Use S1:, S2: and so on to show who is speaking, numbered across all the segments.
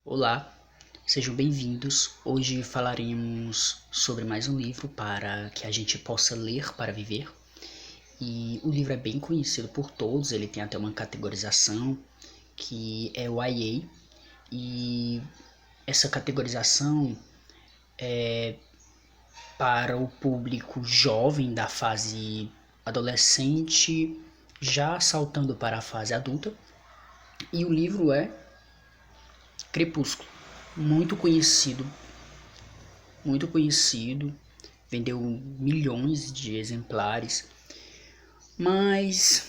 S1: Olá, sejam bem-vindos. Hoje falaremos sobre mais um livro para que a gente possa ler para viver. E o livro é bem conhecido por todos, ele tem até uma categorização que é o YA. E essa categorização é para o público jovem da fase adolescente, já saltando para a fase adulta. E o livro é Crepúsculo, muito conhecido, vendeu milhões de exemplares, mas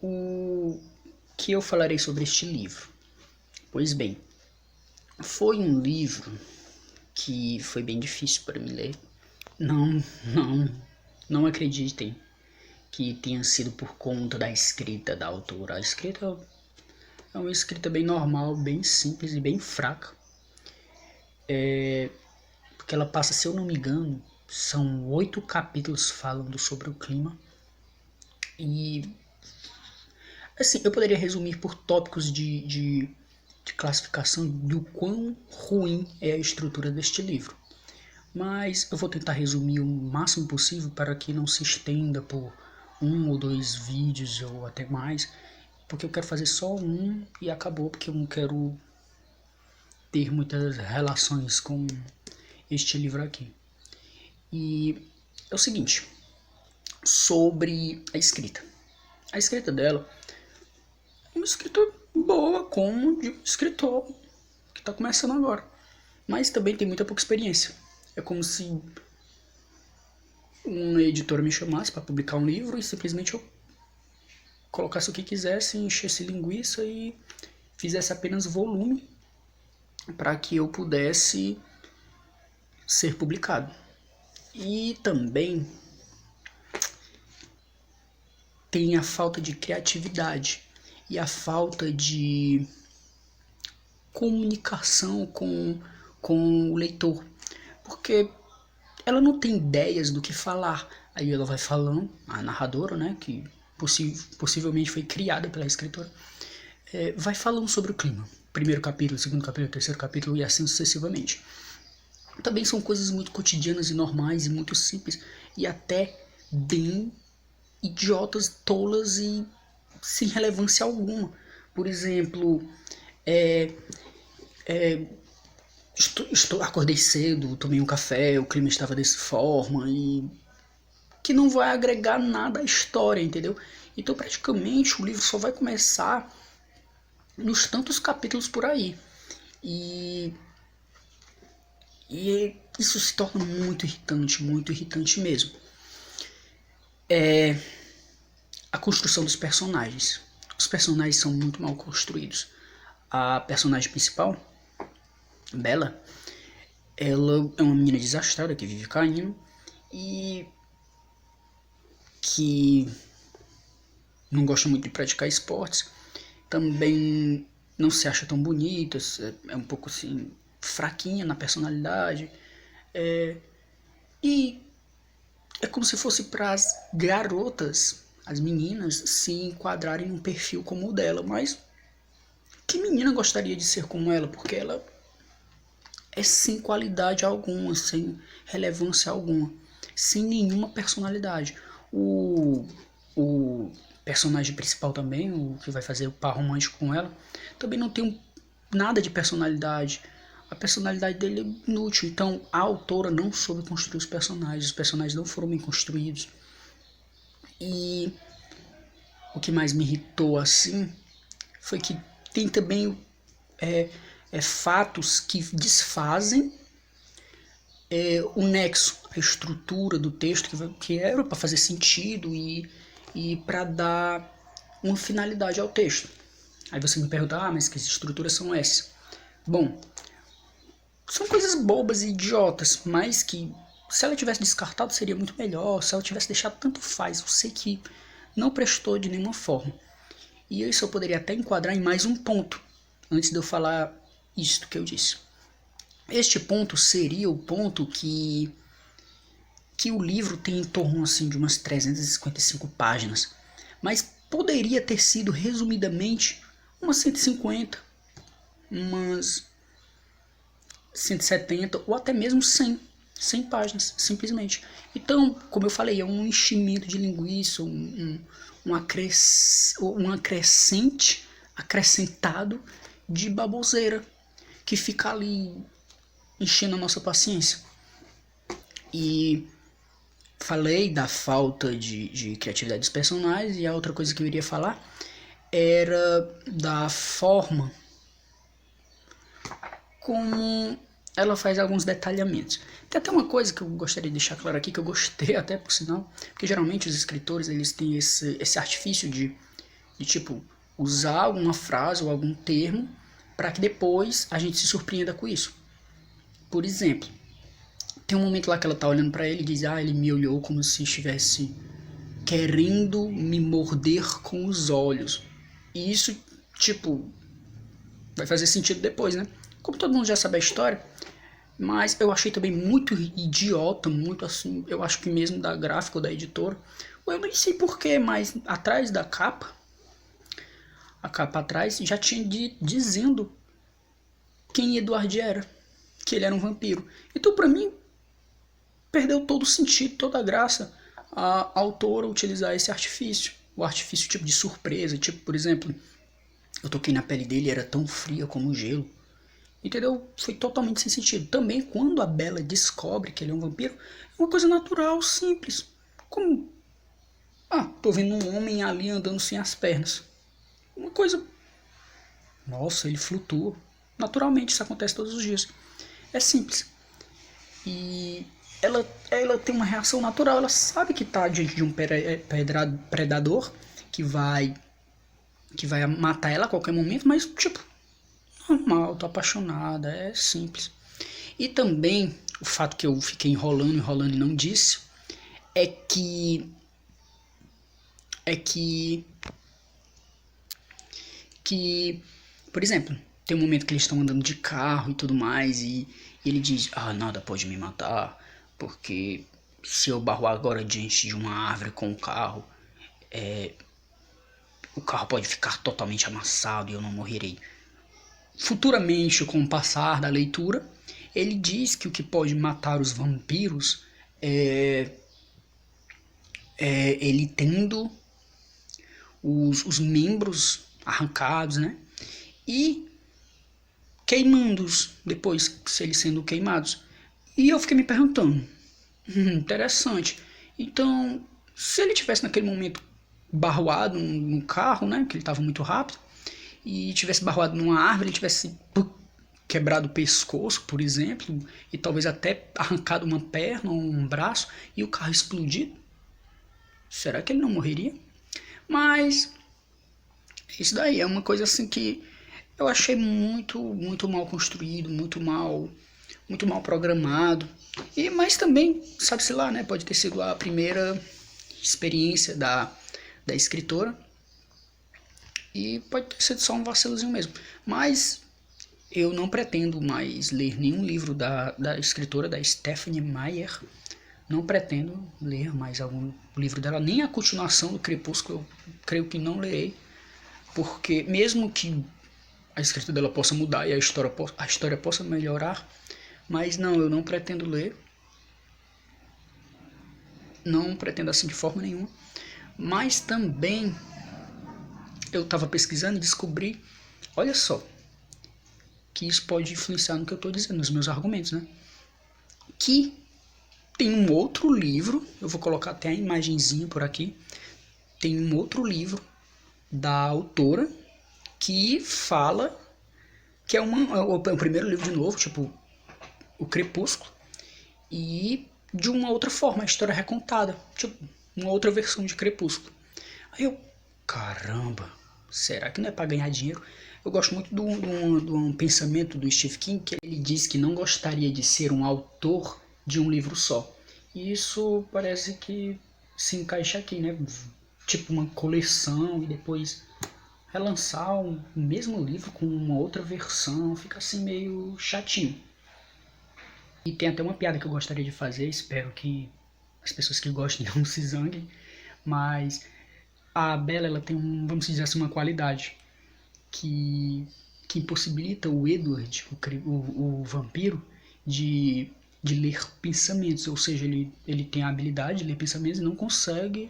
S1: o que eu falarei sobre este livro? Pois bem, foi um livro que foi bem difícil para mim ler. Não, não, não acreditem que tenha sido por conta da escrita da autora. A escrita é uma escrita bem normal, bem simples e bem fraca. Porque ela passa, se eu não me engano, são 8 capítulos falando sobre o clima. E assim, eu poderia resumir por tópicos de classificação do quão ruim é a estrutura deste livro. Mas eu vou tentar resumir o máximo possível para que não se estenda por 1 ou 2 vídeos ou até mais, porque eu quero fazer só um e acabou, porque eu não quero ter muitas relações com este livro aqui. E é o seguinte, sobre a escrita. A escrita dela é uma escrita boa, como de um escritor que está começando agora. Mas também tem muita pouca experiência. É como se uma editora me chamasse para publicar um livro e simplesmente eu colocasse o que quisesse, enchesse linguiça e fizesse apenas volume para que eu pudesse ser publicado. E também tem a falta de criatividade e a falta de comunicação com o leitor, porque ela não tem ideias do que falar. Aí ela vai falando, a narradora, né, que possivelmente foi criada pela escritora, vai falando sobre o clima. Primeiro capítulo, segundo capítulo, terceiro capítulo e assim sucessivamente. Também são coisas muito cotidianas e normais e muito simples e até bem idiotas, tolas e sem relevância alguma. Por exemplo, acordei cedo, tomei um café, o clima estava dessa forma e que não vai agregar nada à história, entendeu? Então praticamente o livro só vai começar nos tantos capítulos por aí. E, e isso se torna muito irritante mesmo. A construção dos personagens. Os personagens são muito mal construídos. A personagem principal, Bella, ela é uma menina desastrada que vive caindo e que não gosta muito de praticar esportes. Também não se acha tão bonita, é um pouco assim fraquinha na personalidade. E é como se fosse para as garotas, as meninas, se enquadrarem num perfil como o dela. Mas que menina gostaria de ser como ela? Porque ela é sem qualidade alguma, sem relevância alguma, sem nenhuma personalidade. O personagem principal também, o que vai fazer o par romântico com ela, também não tem nada de personalidade. A personalidade dele é inútil. Então a autora não soube construir os personagens não foram bem construídos. E o que mais me irritou assim foi que tem também fatos que desfazem o nexo, a estrutura do texto que era para fazer sentido e para dar uma finalidade ao texto. Aí você me pergunta, mas que estruturas são essas? Bom, são coisas bobas e idiotas, mas que se ela tivesse descartado seria muito melhor, se ela tivesse deixado tanto faz, eu sei que não prestou de nenhuma forma. E isso eu poderia até enquadrar em mais um ponto, antes de eu falar isto que eu disse. Este ponto seria o ponto que o livro tem em torno assim, de umas 355 páginas, mas poderia ter sido resumidamente umas 150, umas 170 ou até mesmo 100 páginas, simplesmente. Então, como eu falei, é um enchimento de linguiça, um acrescente, acrescentado de baboseira, que fica ali enchendo a nossa paciência. E falei da falta de criatividade dos personagens, e a outra coisa que eu iria falar era da forma como ela faz alguns detalhamentos. Tem até uma coisa que eu gostaria de deixar claro aqui, que eu gostei até por sinal, porque geralmente os escritores eles têm esse artifício de tipo usar alguma frase ou algum termo para que depois a gente se surpreenda com isso. Por exemplo, tem um momento lá que ela tá olhando para ele e diz: ele me olhou como se estivesse querendo me morder com os olhos. E isso, tipo, vai fazer sentido depois, né? Como todo mundo já sabe a história, mas eu achei também muito idiota, muito assim, eu acho que mesmo da gráfica ou da editora, eu nem sei porquê, mas atrás da capa, a capa atrás já tinha dizendo quem Edward era, que ele era um vampiro. Então pra mim, perdeu todo o sentido, toda a graça a autora utilizar esse artifício. O artifício tipo de surpresa, tipo, por exemplo, eu toquei na pele dele e era tão fria como o gelo. Entendeu? Foi totalmente sem sentido. Também quando a Bella descobre que ele é um vampiro, é uma coisa natural, simples. Como, tô vendo um homem ali andando sem as pernas. Uma coisa, nossa, ele flutua. Naturalmente, isso acontece todos os dias. É simples. E ela tem uma reação natural, ela sabe que tá diante de um predador que vai matar ela a qualquer momento, mas tipo, normal, tô apaixonada, é simples. E também o fato que eu fiquei enrolando e não disse é que por exemplo, tem um momento que eles estão andando de carro e tudo mais e ele diz: nada pode me matar, porque se eu barro agora diante de uma árvore com o carro, o carro pode ficar totalmente amassado e eu não morrerei. Futuramente, com o passar da leitura, ele diz que o que pode matar os vampiros é ele tendo os membros arrancados, né? E queimando-os depois, se eles sendo queimados. E eu fiquei me perguntando, interessante. Então, se ele tivesse naquele momento barroado no carro, né, que ele estava muito rápido, e tivesse barroado numa árvore, ele tivesse quebrado o pescoço, por exemplo, e talvez até arrancado uma perna ou um braço, e o carro explodido, será que ele não morreria? Mas isso daí é uma coisa assim que eu achei muito mal construído, muito mal programado. Mas também, sabe-se lá, né, pode ter sido a primeira experiência da escritora e pode ter sido só um vacilozinho mesmo. Mas eu não pretendo mais ler nenhum livro da escritora, da Stephenie Meyer. Não pretendo ler mais algum livro dela, nem a continuação do Crepúsculo, eu creio que não lerei, porque mesmo que a escrita dela possa mudar e a história possa melhorar, mas não, eu não pretendo ler, não pretendo assim de forma nenhuma. Mas também eu estava pesquisando e descobri, olha só, que isso pode influenciar no que eu estou dizendo, nos meus argumentos, né? Que tem um outro livro, eu vou colocar até a imagenzinha por aqui, tem um outro livro da autora que fala que é o primeiro livro de novo, tipo o Crepúsculo, e de uma outra forma, a história recontada, tipo uma outra versão de Crepúsculo. Aí eu, caramba, será que não é para ganhar dinheiro? Eu gosto muito de um pensamento do Stephen King, que ele diz que não gostaria de ser um autor de um livro só. E isso parece que se encaixa aqui, né? Tipo uma coleção e depois relançar o mesmo livro com uma outra versão, fica assim meio chatinho. E tem até uma piada que eu gostaria de fazer, espero que as pessoas que gostem não se zanguem, mas a Bella, ela tem vamos dizer assim, uma qualidade que que impossibilita o Edward, o vampiro, de ler pensamentos, ou seja, ele tem a habilidade de ler pensamentos e não consegue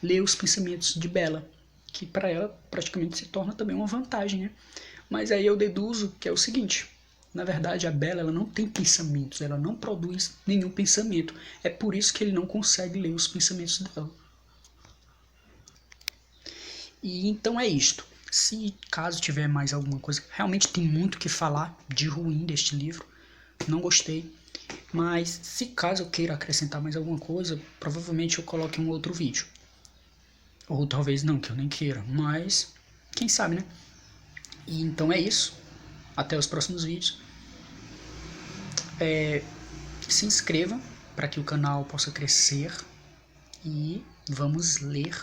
S1: ler os pensamentos de Bella, que para ela praticamente se torna também uma vantagem, né? Mas aí eu deduzo que é o seguinte: na verdade a Bella ela não tem pensamentos, ela não produz nenhum pensamento. É por isso que ele não consegue ler os pensamentos dela. E então é isto. Se caso tiver mais alguma coisa, realmente tem muito que falar de ruim deste livro. Não gostei. Mas se caso eu queira acrescentar mais alguma coisa, provavelmente eu coloque um outro vídeo. Ou talvez não, que eu nem queira. Mas quem sabe, né? E então é isso. Até os próximos vídeos. Se inscreva para que o canal possa crescer. E vamos ler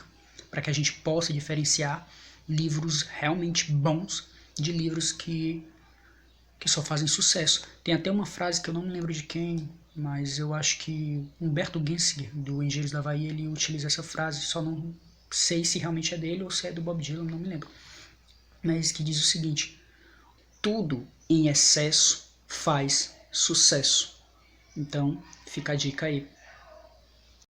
S1: para que a gente possa diferenciar livros realmente bons de livros que só fazem sucesso. Tem até uma frase que eu não me lembro de quem, mas eu acho que Humberto Gensler, do Engenheiros da Havaí, ele utiliza essa frase, só não sei se realmente é dele ou se é do Bob Dylan, não me lembro. Mas que diz o seguinte: tudo em excesso faz sucesso. Então, fica a dica aí.